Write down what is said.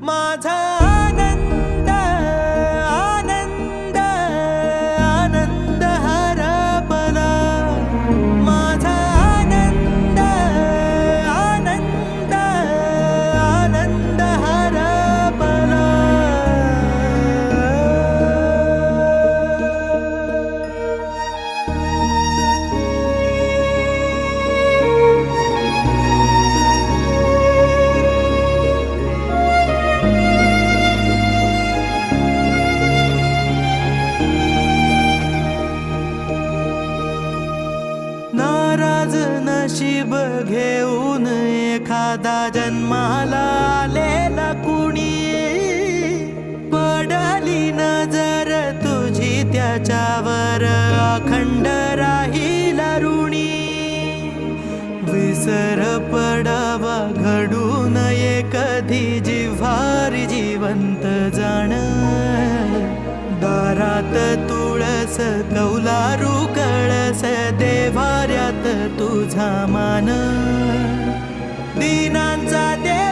माझा आनंद आनंद आनंद हरपला, माझा आनंद आनंद आनंद हरपला. नाराज नशीब घेऊन एखादा जन्माला आलेला कुणी, पडली नजर तुझी त्याच्यावर अखंड राहील ऋणी. विसर पडावा घडू नये कधी जिव्हारी जिवंत जाण, दारात तुळस कौलारू कळस देवाऱ्यात तुझा मान. दीनांचा देव